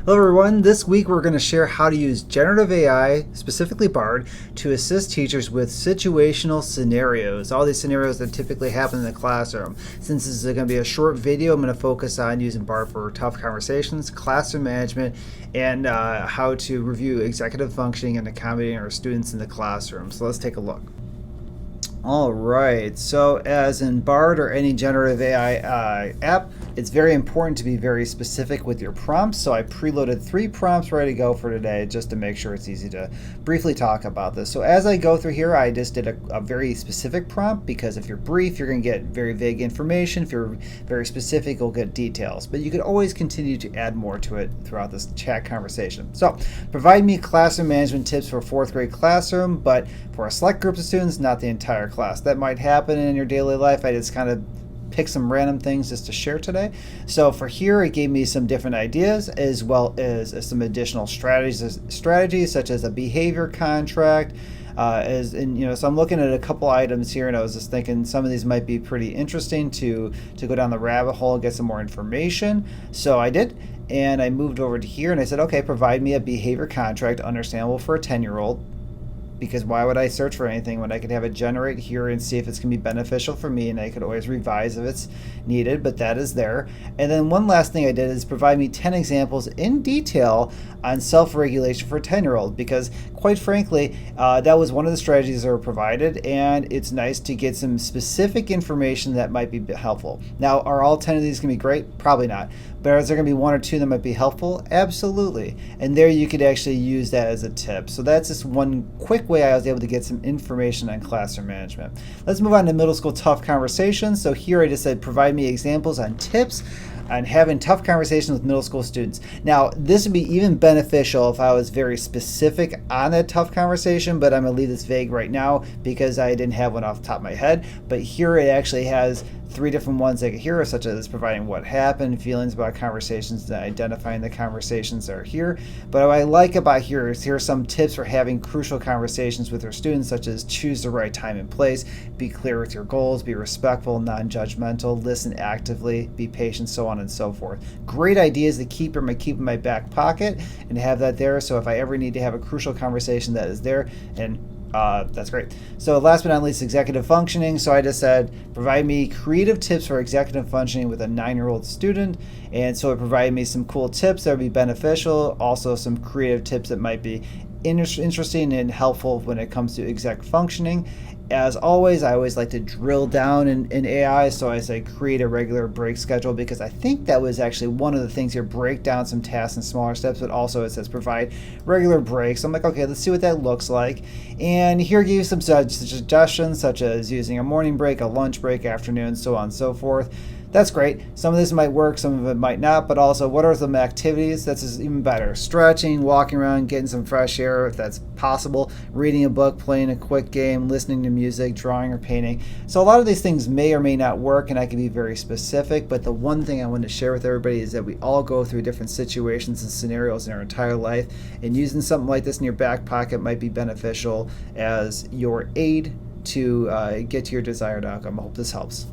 Hello everyone, this week we're going to share how to use generative AI, specifically BARD, to assist teachers with situational scenarios. All these scenarios that typically happen in the classroom. Since this is going to be a short video, I'm going to focus on using BARD for tough conversations, classroom management, and how to review executive functioning and accommodating our students in the classroom. So let's take a look. All right, so as in BARD or any generative AI app, it's very important to be very specific with your prompts. So I preloaded 3 prompts ready to go for today just to make sure it's easy to briefly talk about this. So as I go through here, I just did a very specific prompt because if you're brief, you're going to get very vague information. If you're very specific, you'll get details. But you could always continue to add more to it throughout this chat conversation. So provide me classroom management tips for 4th grade classroom, but for a select group of students, not the entire class. That might happen in your daily life. I just kind of pick some random things just to share today. So for here, it gave me some different ideas as well as some additional strategies such as a behavior contract. So I'm looking at a couple items here, and I was just thinking some of these might be pretty interesting to go down the rabbit hole and get some more information. So I did, and I moved over to here, and I said, okay, provide me a behavior contract understandable for a 10-year-old. Because why would I search for anything when I could have it generate here and see if it's going to be beneficial for me, and I could always revise if it's needed, but that is there. And then one last thing I did is provide me 10 examples in detail on self-regulation for a 10-year-old, because quite frankly, that was one of the strategies that were provided, and it's nice to get some specific information that might be helpful. Now, are all 10 of these going to be great? Probably not. But is there going to be 1 or 2 that might be helpful? Absolutely. And there you could actually use that as a tip. So that's just one quick way I was able to get some information on classroom management. Let's move on to middle school tough conversations. So here I just said provide me examples on tips on having tough conversations with middle school students. Now, this would be even beneficial if I was very specific on that tough conversation, but I'm going to leave this vague right now because I didn't have one off the top of my head. But here it actually has 3 different ones I could hear, such as providing what happened, feelings about conversations, and identifying the conversations that are here. But what I like about here are some tips for having crucial conversations with your students, such as choose the right time and place, be clear with your goals, be respectful, non-judgmental, listen actively, be patient, so on and so forth. Great ideas to keep in my back pocket and have that there, so if I ever need to have a crucial conversation, that is there. And that's great. So last but not least, executive functioning. So I just said, provide me creative tips for executive functioning with a 9-year-old student. And so it provided me some cool tips that would be beneficial. Also some creative tips that might be interesting and helpful when it comes to exec functioning. As always, I always like to drill down in AI, so I say create a regular break schedule, because I think that was actually one of the things here, break down some tasks in smaller steps, but also it says provide regular breaks. I'm like, okay, let's see what that looks like. And here give you some suggestions, such as using a morning break, a lunch break, afternoon, so on and so forth. That's great. Some of this might work, some of it might not, but also what are some activities? That's even better. Stretching, walking around, getting some fresh air if that's possible, reading a book, playing a quick game, listening to music, drawing or painting. So a lot of these things may or may not work, and I can be very specific, but the one thing I want to share with everybody is that we all go through different situations and scenarios in our entire life, and using something like this in your back pocket might be beneficial as your aid to get to your desired outcome. I hope this helps.